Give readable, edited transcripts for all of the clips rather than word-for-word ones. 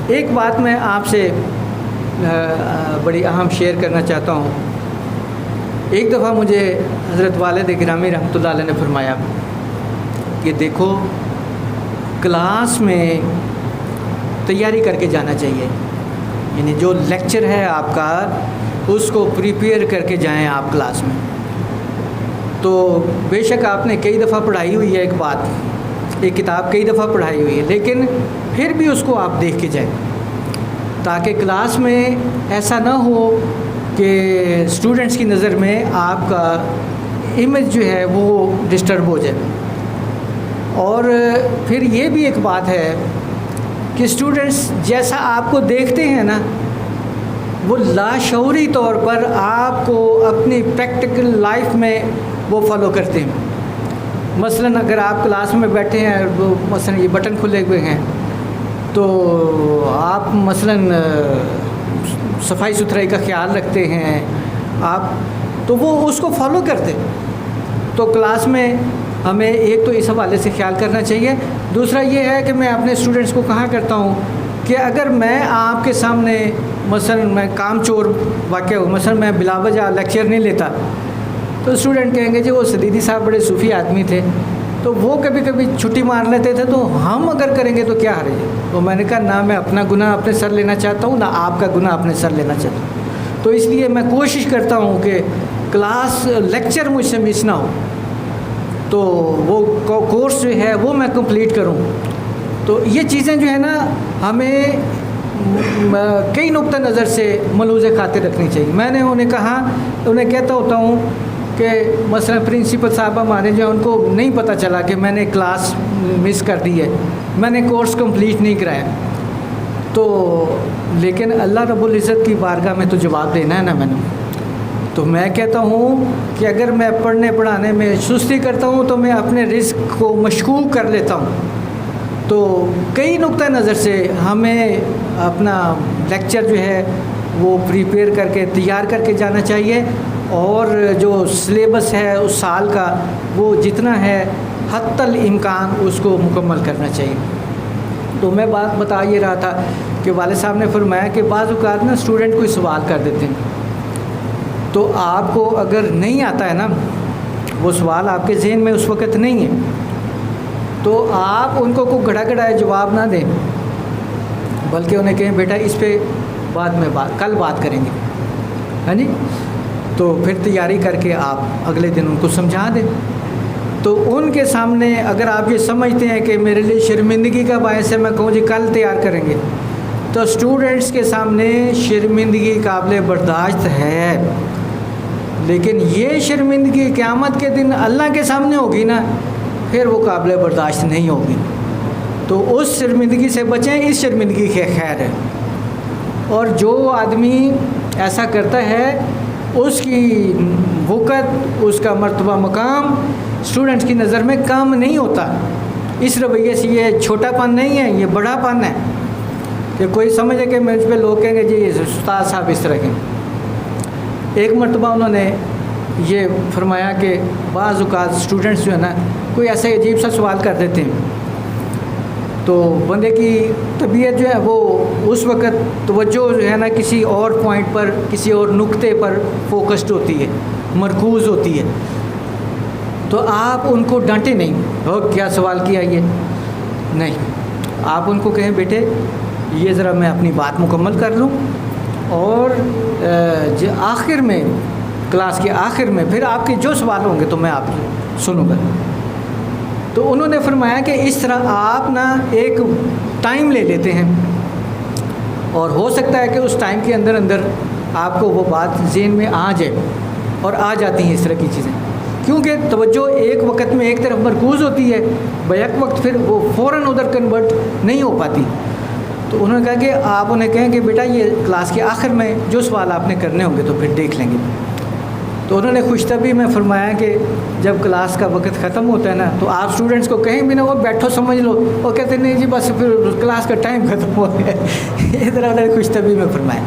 ایک بات میں آپ سے بڑی اہم شیئر کرنا چاہتا ہوں۔ ایک دفعہ مجھے حضرت والد گرامی رحمۃ اللہ علیہ نے فرمایا کہ دیکھو، کلاس میں تیاری کر کے جانا چاہیے، یعنی جو لیکچر ہے آپ کا اس کو پریپیئر کر کے جائیں آپ کلاس میں۔ تو بے شک آپ نے کئی دفعہ پڑھائی ہوئی ہے ایک کتاب کئی دفعہ پڑھائی ہوئی ہے، لیکن پھر بھی اس کو آپ دیکھ کے جائیں تاکہ کلاس میں ایسا نہ ہو کہ اسٹوڈنٹس کی نظر میں آپ کا امیج جو ہے وہ ڈسٹرب ہو جائے۔ اور پھر یہ بھی ایک بات ہے کہ اسٹوڈنٹس جیسا آپ کو دیکھتے ہیں نا، وہ لاشعوری طور پر آپ کو اپنی پریکٹیکل لائف میں وہ فالو کرتے ہیں۔ مثلاً اگر آپ کلاس میں بیٹھے ہیں، وہ مثلاً یہ بٹن کھلے ہوئے ہیں، تو آپ مثلاً صفائی ستھرائی کا خیال رکھتے ہیں تو وہ اس کو فالو کرتے۔ تو کلاس میں ہمیں ایک تو اس حوالے سے خیال کرنا چاہیے۔ دوسرا یہ ہے کہ میں اپنے اسٹوڈنٹس کو کہا کرتا ہوں کہ اگر میں آپ کے سامنے مثلاً میں کام چور واقع ہوں، مثلاً میں بلا وجہ لیکچر نہیں لیتا، تو اسٹوڈنٹ کہیں گے جی وہ سدیدی صاحب بڑے صوفی آدمی تھے، تو وہ کبھی کبھی چھٹی مار لیتے تھے، تو ہم اگر کریں گے تو کیا حرج ہے؟ تو میں نے کہا نہ میں اپنا گناہ اپنے سر لینا چاہتا ہوں، نہ آپ کا گناہ اپنے سر لینا چاہتا ہوں۔ تو اس لیے میں کوشش کرتا ہوں کہ کلاس لیکچر مجھ سے مس نہ ہو، تو وہ کورس جو ہے وہ میں کمپلیٹ کروں۔ تو یہ چیزیں جو ہے نا ہمیں کئی نقطہ نظر سے ملحوظ خاطر رکھنی چاہیے۔ میں نے انہیں کہتا ہوتا ہوں کہ مثلا پرنسپل صاحب ہمارے جو ان کو نہیں پتہ چلا کہ میں نے کلاس مس کر دی ہے، میں نے کورس کمپلیٹ نہیں کرایا، تو لیکن اللہ رب العزت کی بارگاہ میں تو جواب دینا ہے نا میں نے۔ تو میں کہتا ہوں کہ اگر میں پڑھنے پڑھانے میں سستی کرتا ہوں تو میں اپنے رزق کو مشکوک کر لیتا ہوں۔ تو کئی نقطہ نظر سے ہمیں اپنا لیکچر جو ہے وہ پریپیئر کر کے تیار کر کے جانا چاہیے، اور جو سلیبس ہے اس سال کا وہ جتنا ہے حتی الامکان اس کو مکمل کرنا چاہیے۔ تو میں بات بتا یہ رہا تھا کہ والد صاحب نے فرمایا کہ بعض اوقات نا اسٹوڈنٹ کوئی سوال کر دیتے ہیں، تو آپ کو اگر نہیں آتا ہے نا وہ سوال آپ کے ذہن میں اس وقت نہیں ہے، تو آپ ان کو کوئی گھڑا گھڑائے جواب نہ دیں، بلکہ انہیں کہیں بیٹا اس پہ بعد میں کل بات کریں گے، ہاں جی۔ تو پھر تیاری کر کے آپ اگلے دن ان کو سمجھا دیں۔ تو ان کے سامنے اگر آپ یہ سمجھتے ہیں کہ میرے لیے شرمندگی کا باعث ہے، میں کہوں جی کل تیار کریں گے، تو اسٹوڈنٹس کے سامنے شرمندگی قابل برداشت ہے، لیکن یہ شرمندگی قیامت کے دن اللہ کے سامنے ہوگی نا، پھر وہ قابل برداشت نہیں ہوگی۔ تو اس شرمندگی سے بچیں، اس شرمندگی کے خیر ہے۔ اور جو آدمی ایسا کرتا ہے اس کی وقت، اس کا مرتبہ مقام اسٹوڈنٹس کی نظر میں کم نہیں ہوتا۔ اس رویے سے یہ چھوٹا پن نہیں ہے، یہ بڑا پن ہے کہ کوئی سمجھے کہ مجھ پہ لوگ کہیں گے جی استاد صاحب اس طرح کے۔ ایک مرتبہ انہوں نے یہ فرمایا کہ بعض اوقات اسٹوڈنٹس جو ہے نا کوئی ایسا عجیب سا سوال کر دیتے ہیں، تو بندے کی طبیعت جو ہے وہ اس وقت توجہ جو ہے نا کسی اور پوائنٹ پر، کسی اور نقطے پر فوکسڈ ہوتی ہے، مرکوز ہوتی ہے۔ تو آپ ان کو ڈانٹے نہیں، کیا سوال کیا یہ نہیں، آپ ان کو کہیں بیٹے یہ ذرا میں اپنی بات مکمل کر لوں، اور آخر میں کلاس کے آخر میں پھر آپ کے جو سوال ہوں گے تو میں آپ سنوں گا۔ تو انہوں نے فرمایا کہ اس طرح آپ نا ایک ٹائم لے لیتے ہیں، اور ہو سکتا ہے کہ اس ٹائم کے اندر آپ کو وہ بات ذہن میں آ جائے، اور آ جاتی ہیں اس طرح کی چیزیں، کیونکہ توجہ ایک وقت میں ایک طرف مرکوز ہوتی ہے، بیک وقت پھر وہ فوراً ادھر کنورٹ نہیں ہو پاتی۔ تو انہوں نے کہا کہ آپ انہیں کہیں کہ بیٹا یہ کلاس کے آخر میں جو سوال آپ نے کرنے ہوں گے تو پھر دیکھ لیں گے۔ تو انہوں نے خوش طبعی میں فرمایا کہ جب کلاس کا وقت ختم ہوتا ہے نا تو آپ اسٹوڈنٹس کو کہیں بھی نہ وہ بیٹھو سمجھ لو، وہ کہتے ہیں نہیں جی بس پھر کلاس کا ٹائم ختم ہو گیا، ادھر انہوں نے خوش طبعی میں فرمایا۔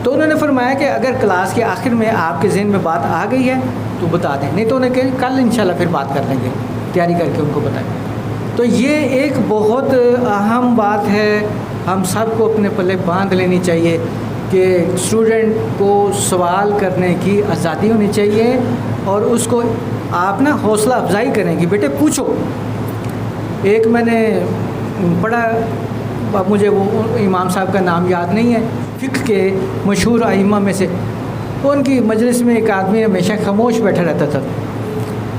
تو انہوں نے فرمایا کہ اگر کلاس کے آخر میں آپ کے ذہن میں بات آ گئی ہے تو بتا دیں، نہیں تو انہیں کہیں کل انشاءاللہ پھر بات کر لیں گے، تیاری کر کے ان کو بتائیں۔ تو یہ ایک بہت اہم بات ہے ہم سب کو اپنے پلے باندھ لینی چاہیے کہ اسٹوڈنٹ کو سوال کرنے کی آزادی ہونی چاہیے، اور اس کو آپ نا حوصلہ افزائی کریں کہ بیٹے پوچھو۔ ایک میں نے پڑھا، مجھے وہ امام صاحب کا نام یاد نہیں ہے، فقہ کے مشہور ائمہ میں سے، ان کی مجلس میں ایک آدمی ہمیشہ خاموش بیٹھا رہتا تھا،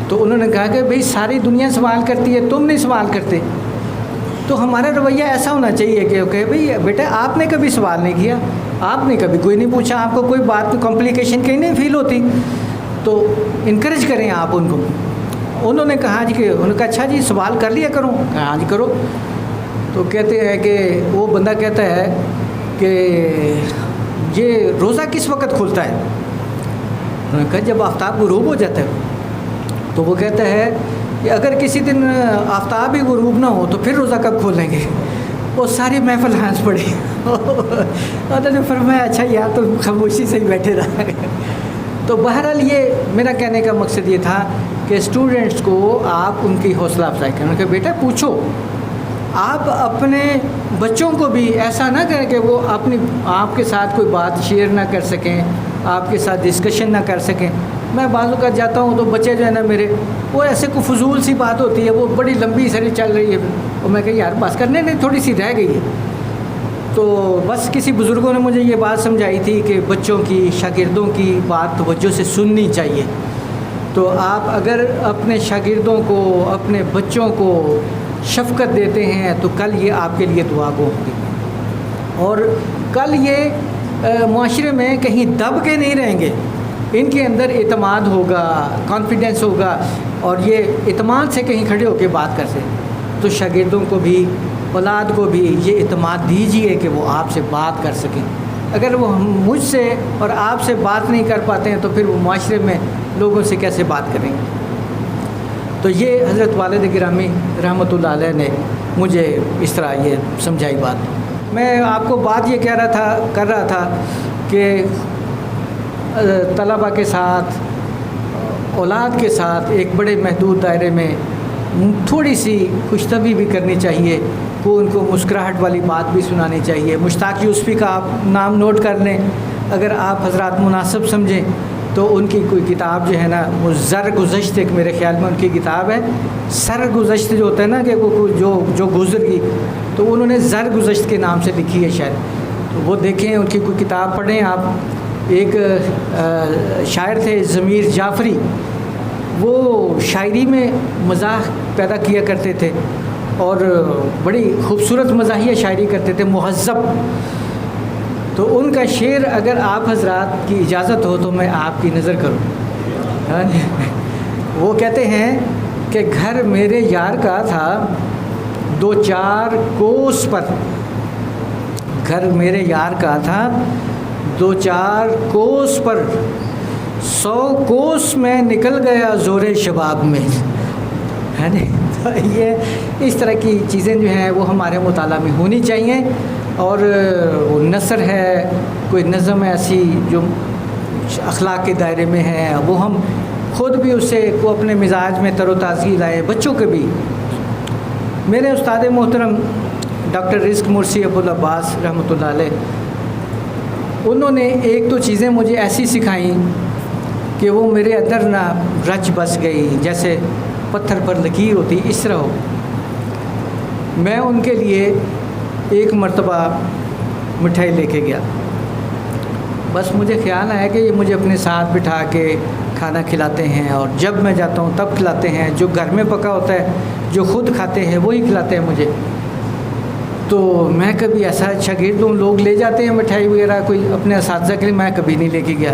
تو انہوں نے کہا کہ بھئی ساری دنیا سوال کرتی ہے، تم نہیں سوال کرتے۔ تو ہمارا رویہ ایسا ہونا چاہیے کہ بھئی بیٹا آپ نے کبھی سوال نہیں کیا، آپ نے کبھی کوئی نہیں پوچھا، آپ کو کوئی بات کمپلیکیشن کہیں نہیں فیل ہوتی، تو انکریج کریں آپ ان کو۔ انہوں نے کہا جی کہ انہوں نے کہا اچھا جی سوال کر لیا کروں، کہا ہاں جی کرو۔ تو کہتے ہیں کہ وہ بندہ کہتا ہے کہ یہ روزہ کس وقت کھلتا ہے؟ انہوں نے کہا جب آفتاب غروب ہو جاتا ہے۔ تو وہ کہتا ہے کہ اگر کسی دن آفتاب ہی غروب نہ ہو تو پھر روزہ کب کھولیں گے؟ وہ ساری محفل ہنس پڑی۔ انہوں نے فرمایا اچھا یار تو خاموشی سے ہی بیٹھے رہا۔ تو بہرحال یہ میرا کہنے کا مقصد یہ تھا کہ اسٹوڈنٹس کو آپ ان کی حوصلہ افزائی کریں کہ بیٹا پوچھو۔ آپ اپنے بچوں کو بھی ایسا نہ کریں کہ وہ آپ کے ساتھ کوئی بات شیئر نہ کر سکیں، آپ کے ساتھ ڈسکشن نہ کر سکیں۔ میں بعض اوقات جاتا ہوں تو بچے جو ہے نا میرے، وہ ایسے کوئی فضول سی بات ہوتی ہے، وہ بڑی لمبی ساری چل رہی ہے، اور میں کہا یار بس کرنے نہیں تھوڑی سی رہ گئی ہے۔ تو بس کسی بزرگوں نے مجھے یہ بات سمجھائی تھی کہ بچوں کی، شاگردوں کی بات توجہ سے سننی چاہیے۔ تو آپ اگر اپنے شاگردوں کو، اپنے بچوں کو شفقت دیتے ہیں تو کل یہ آپ کے لیے دعا گو ہوگی، اور کل یہ معاشرے میں کہیں دب کے نہیں رہیں گے، ان کے اندر اعتماد ہوگا، کانفیڈنس ہوگا، اور یہ اعتماد سے کہیں کھڑے ہو کے بات کر سکیں۔ تو شاگردوں کو بھی، اولاد کو بھی یہ اعتماد دیجیے کہ وہ آپ سے بات کر سکیں۔ اگر وہ مجھ سے اور آپ سے بات نہیں کر پاتے ہیں تو پھر وہ معاشرے میں لوگوں سے کیسے بات کریں گے؟ تو یہ حضرت والد گرامی رحمۃ اللہ علیہ نے مجھے اس طرح یہ سمجھائی بات۔ میں آپ کو بات یہ کر رہا تھا کہ طلباء کے ساتھ، اولاد کے ساتھ ایک بڑے محدود دائرے میں تھوڑی سی خوش طبعی بھی کرنی چاہیے، کو ان کو مسکراہٹ والی بات بھی سنانی چاہیے۔ مشتاق یوسفی کا آپ نام نوٹ کر لیں، اگر آپ حضرات مناسب سمجھیں تو ان کی کوئی کتاب جو ہے نا، وہ زر گذشت، ایک میرے خیال میں ان کی کتاب ہے، سر گذشت جو ہوتا ہے نا کہ جو گزر گئی، تو انہوں نے زر گذشت کے نام سے لکھی ہے شاید، تو وہ دیکھیں، ان کی کوئی کتاب پڑھیں آپ۔ ایک شاعر تھے ضمیر جعفری، وہ شاعری میں مزاح پیدا کیا کرتے تھے اور بڑی خوبصورت مزاحیہ شاعری کرتے تھے، مہذب۔ تو ان کا شعر اگر آپ حضرات کی اجازت ہو تو میں آپ کی نظر کروں۔ وہ کہتے ہیں کہ گھر میرے یار کا تھا 2-4 کوس پر، گھر میرے یار کا تھا 2-4 کوس پر، 100 کوس میں نکل گیا زور شباب میں، ہے نا؟ تو یہ اس طرح کی چیزیں جو ہیں وہ ہمارے مطالعہ میں ہونی چاہیے، اور وہ نثر ہے، کوئی نظم ایسی جو اخلاق کے دائرے میں ہے، وہ ہم خود بھی اس سے کو اپنے مزاج میں تر و تازگی لائیں، بچوں کے بھی۔ میرے استاد محترم ڈاکٹر رزق مرسی ابوالعباس رحمۃ اللہ علیہ، انہوں نے ایک دو چیزیں مجھے ایسی سکھائیں کہ وہ میرے اندر نہ رچ بس گئی، جیسے پتھر پر لکیر ہوتی اس طرح ہو۔ میں ان کے لیے ایک مرتبہ مٹھائی لے کے گیا، بس مجھے خیال آیا کہ یہ مجھے اپنے ساتھ بٹھا کے کھانا کھلاتے ہیں، اور جب میں جاتا ہوں تب کھلاتے ہیں، جو گھر میں پکا ہوتا ہے جو خود کھاتے ہیں وہی کھلاتے ہیں مجھے۔ تو میں کبھی ایسا شاگرد ہوں، لوگ لے جاتے ہیں مٹھائی وغیرہ کوئی اپنے اساتذہ کے لیے، میں کبھی نہیں لے کے گیا،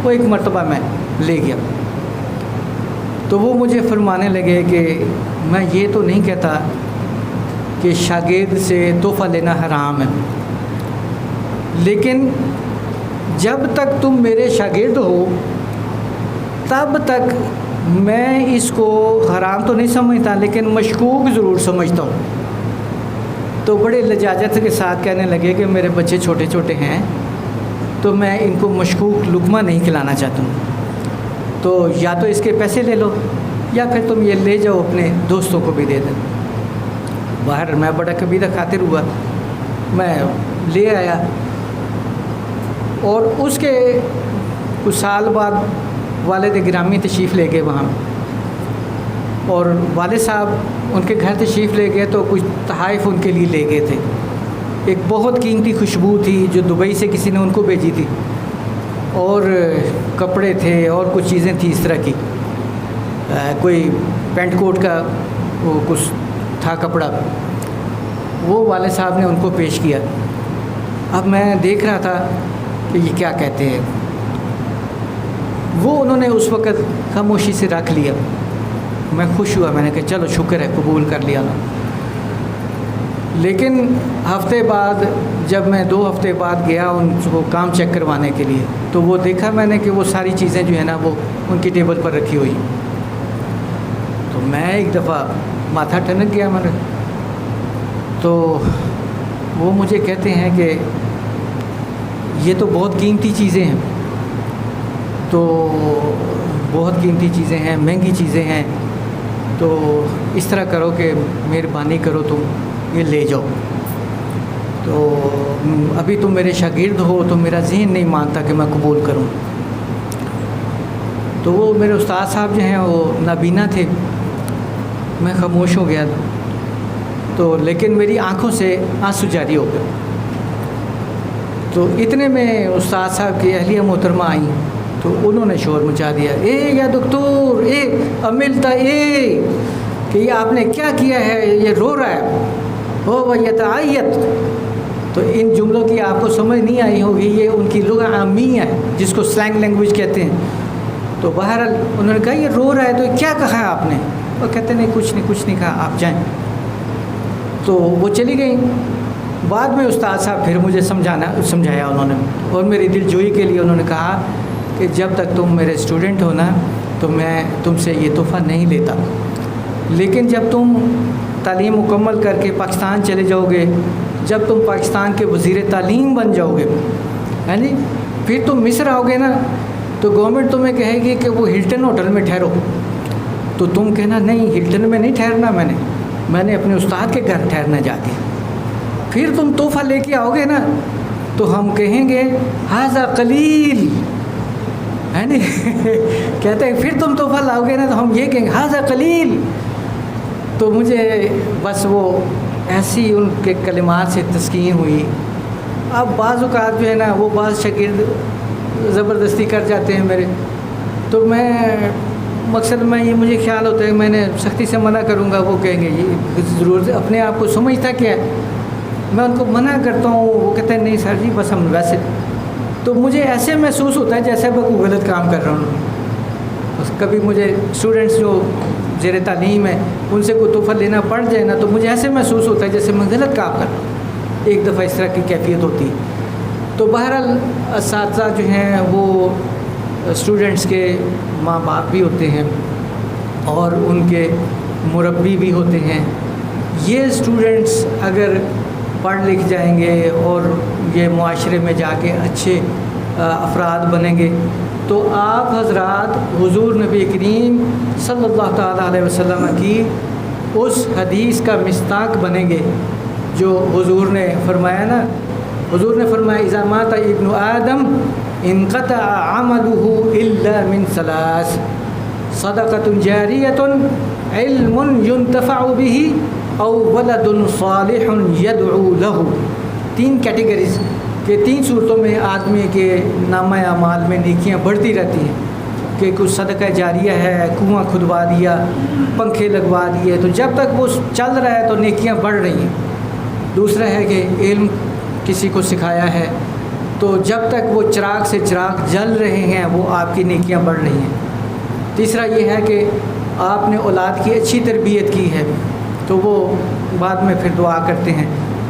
وہ ایک مرتبہ میں لے گیا۔ تو وہ مجھے فرمانے لگے کہ میں یہ تو نہیں کہتا کہ شاگرد سے تحفہ لینا حرام ہے، لیکن جب تک تم میرے شاگرد ہو تب تک میں اس کو حرام تو نہیں سمجھتا، لیکن مشکوک ضرور سمجھتا ہوں۔ تو بڑے لجاجت کے ساتھ کہنے لگے کہ میرے بچے چھوٹے چھوٹے ہیں تو میں ان کو مشکوک لقمہ نہیں کھلانا چاہتا ہوں، تو یا تو اس کے پیسے لے لو یا پھر تم یہ لے جاؤ اپنے دوستوں کو بھی دے دیں۔ باہر میں بڑا کبیرہ خاطر ہوا، میں لے آیا، اور اس کے کچھ سال بعد والد گرامی تشریف لے گئے وہاں، اور والد صاحب ان کے گھر تشریف لے گئے تو کچھ تحائف ان کے لیے لے گئے تھے۔ ایک بہت قیمتی خوشبو تھی جو دبئی سے کسی نے ان کو بھیجی تھی، اور کپڑے تھے اور کچھ چیزیں تھیں اس طرح کی، کوئی پینٹ کوٹ کا وہ کچھ تھا کپڑا، وہ والد صاحب نے ان کو پیش کیا۔ اب میں دیکھ رہا تھا کہ یہ کیا کہتے ہیں، وہ انہوں نے اس وقت خاموشی سے رکھ لیا۔ میں خوش ہوا، میں نے کہا چلو شکر ہے، قبول کر لیا نا۔ لیکن ہفتے بعد جب میں 2 ہفتے بعد گیا ان کو کام چیک کروانے کے لیے، تو وہ دیکھا میں نے کہ وہ ساری چیزیں جو ہے نا وہ ان کی ٹیبل پر رکھی ہوئی۔ تو میں ایک دفعہ ماتھا ٹھنک گیا میں نے، تو وہ مجھے کہتے ہیں کہ یہ تو بہت قیمتی چیزیں ہیں، تو بہت قیمتی چیزیں ہیں، مہنگی چیزیں ہیں، تو اس طرح کرو کہ مہربانی کرو تم یہ لے جاؤ۔ تو ابھی تم میرے شاگرد ہو تو میرا ذہن نہیں مانتا کہ میں قبول کروں۔ تو وہ میرے استاد صاحب جو ہیں وہ نابینا تھے، میں خاموش ہو گیا، تو لیکن میری آنکھوں سے آنسو جاری ہو گئے۔ تو اتنے میں استاد صاحب کی اہلیہ محترمہ آئیں، تو انہوں نے شور مچا دیا، اے یا دکتور، اے عملتا، اے کہ یہ آپ نے کیا کیا ہے، یہ رو رہا ہے، ہو ویتعیت۔ تو ان جملوں کی آپ کو سمجھ نہیں آئی ہوگی، یہ ان کی لغت عامیہ ہے جس کو سلینگ لینگویج کہتے ہیں۔ تو بہرحال انہوں نے کہا یہ رو رہا ہے تو کیا کہا ہے آپ نے؟ وہ کہتے نہیں کچھ نہیں کہا، آپ جائیں۔ تو وہ چلی گئیں۔ بعد میں استاد صاحب پھر مجھے سمجھایا انہوں نے، اور میری دل جوئی کے لیے انہوں نے کہا کہ جب تک تم میرے اسٹوڈنٹ ہو نا تو میں تم سے یہ تحفہ نہیں لیتا، لیکن جب تم تعلیم مکمل کر کے پاکستان چلے جاؤ گے، جب تم پاکستان کے وزیر تعلیم بن جاؤ گے، ہاں جی، پھر تم مصر آؤ گے نا تو گورنمنٹ تمہیں کہے گی کہ وہ ہلٹن ہوٹل میں ٹھہرو، تو تم کہنا نہیں ہلٹن میں نہیں ٹھہرنا، میں نے اپنے استاد کے گھر ٹھہرنا جا کے۔ پھر تم تحفہ لے کے آؤ گے نا تو ہم کہیں گے ھذا قلیل، ہے نہیں کہتے ہیں پھر تم تحفہ لاؤ گے نا تو ہم یہ کہیں گے ھذا قلیل۔ تو مجھے بس وہ ایسی ان کے کلمات سے تسکین ہوئی۔ اب بعض اوقات جو ہے نا وہ بعض شاگرد زبردستی کر جاتے ہیں میرے، تو میں مقصد میں یہ مجھے خیال ہوتا ہے کہ میں نے سختی سے منع کروں گا، وہ کہیں گے یہ ضرور اپنے آپ کو سمجھتا کیا ہے، میں ان کو منع کرتا ہوں، وہ کہتے ہیں نہیں سر جی بس ہم ویسے، تو مجھے ایسے محسوس ہوتا ہے جیسے میں کوئی غلط کام کر رہا ہوں۔ بس کبھی مجھے اسٹوڈنٹس جو زیر تعلیم ہے ان سے کوئی تحفہ لینا پڑ جائے نا تو مجھے ایسے محسوس ہوتا ہے جیسے میں غلط کام کر رہا ہوں، ایک دفعہ اس طرح کی کیفیت ہوتی ہے۔ تو بہرحال اساتذہ جو ہیں وہ اسٹوڈنٹس کے ماں باپ بھی ہوتے ہیں اور ان کے مربی بھی ہوتے ہیں۔ یہ اسٹوڈنٹس اگر پڑھ لکھ جائیں گے اور یہ معاشرے میں جا کے اچھے افراد بنیں گے تو آپ حضرات حضور نبی کریم صلی اللہ تعالیٰ علیہ وسلم کی اس حدیث کا مصداق بنیں گے جو حضور نے فرمایا نا، حضور نے فرمایا اذا مات ابن آدم انقطع عمله الا من ثلاث صدقۃ جاریۃ علم ينتفع به او ولد صالح يدعو له۔ 3 کیٹیگریز کہ 3 صورتوں میں آدمی کے نامہ اعمال میں نیکیاں بڑھتی رہتی ہیں، کہ کچھ صدقہ جاریہ ہے، کنواں کھدوا دیا، پنکھے لگوا دیے، تو جب تک وہ چل رہا ہے تو نیکیاں بڑھ رہی ہیں۔ دوسرا ہے کہ علم کسی کو سکھایا ہے تو جب تک وہ چراغ سے چراغ جل رہے ہیں وہ آپ کی نیکیاں بڑھ رہی ہیں۔ تیسرا یہ ہے کہ آپ نے اولاد کی اچھی تربیت کی ہے تو وہ بعد میں پھر دعا کرتے ہیں۔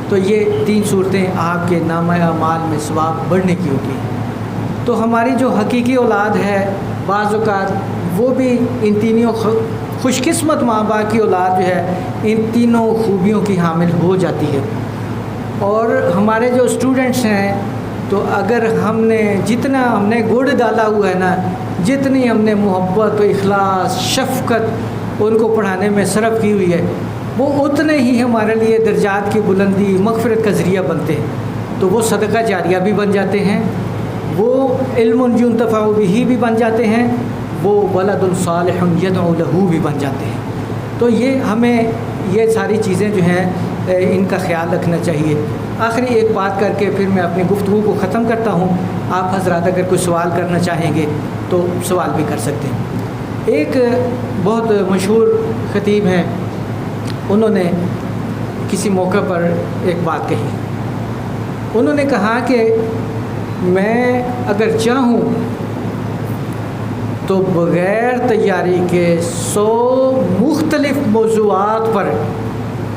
تو یہ 3 صورتیں آپ کے نامہ اعمال میں ثواب بڑھنے کی ہوتی ہیں۔ تو ہماری جو حقیقی اولاد ہے بعض اوقات وہ بھی ان تینوں خوش قسمت ماں باپ کی اولاد جو ہے ان تینوں خوبیوں کی حامل ہو جاتی ہے۔ اور ہمارے جو اسٹوڈنٹس ہیں تو اگر ہم نے جتنا ہم نے گڑ ڈالا ہوا ہے نا، جتنی ہم نے محبت و اخلاص شفقت ان کو پڑھانے میں صرف کی ہوئی ہے، وہ اتنے ہی ہمارے لیے درجات کی بلندی مغفرت کا ذریعہ بنتے ہیں، تو وہ صدقہ جاریہ بھی بن جاتے ہیں، وہ علم ينتفع به بھی بن جاتے ہیں، وہ ولد صالح يدعو له بھی بن جاتے ہیں۔ تو یہ ہمیں یہ ساری چیزیں جو ہیں ان کا خیال رکھنا چاہیے۔ آخری ایک بات کر کے پھر میں اپنی گفتگو کو ختم کرتا ہوں۔ آپ حضرات اگر کوئی سوال کرنا چاہیں گے تو سوال بھی کر سکتے ہیں۔ ایک بہت مشہور خطیب ہیں، انہوں نے کسی موقع پر ایک بات کہی، انہوں نے کہا کہ میں اگر چاہوں تو بغیر تیاری کے 100 مختلف موضوعات پر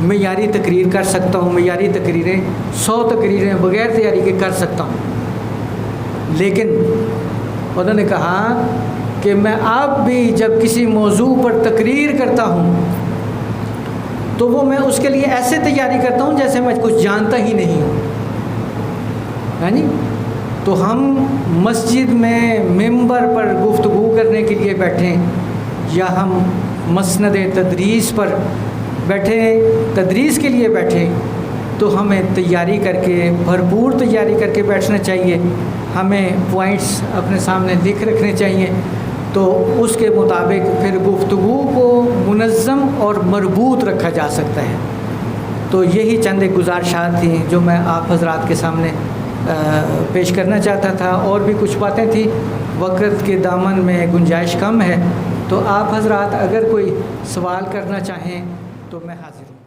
معیاری تقریر کر سکتا ہوں، معیاری تقریریں 100 تقریریں بغیر تیاری کے کر سکتا ہوں، لیکن انہوں نے کہا کہ میں اب بھی جب کسی موضوع پر تقریر کرتا ہوں تو وہ میں اس کے لیے ایسے تیاری کرتا ہوں جیسے میں کچھ جانتا ہی نہیں ہوں۔ یعنی تو ہم مسجد میں ممبر پر گفتگو کرنے کے لیے بیٹھیں یا ہم مسند تدریس پر بیٹھیں، تدریس کے لیے بیٹھیں، تو ہمیں تیاری کر کے بھرپور تیاری کر کے بیٹھنا چاہیے، ہمیں پوائنٹس اپنے سامنے لکھ رکھنے چاہیے، تو اس کے مطابق پھر گفتگو کو منظم اور مربوط رکھا جا سکتا ہے۔ تو یہی چند ایک گزارشات تھیں جو میں آپ حضرات کے سامنے پیش کرنا چاہتا تھا، اور بھی کچھ باتیں تھیں، وقت کے دامن میں گنجائش کم ہے، تو آپ حضرات اگر کوئی سوال کرنا چاہیں تو میں حاضر ہوں۔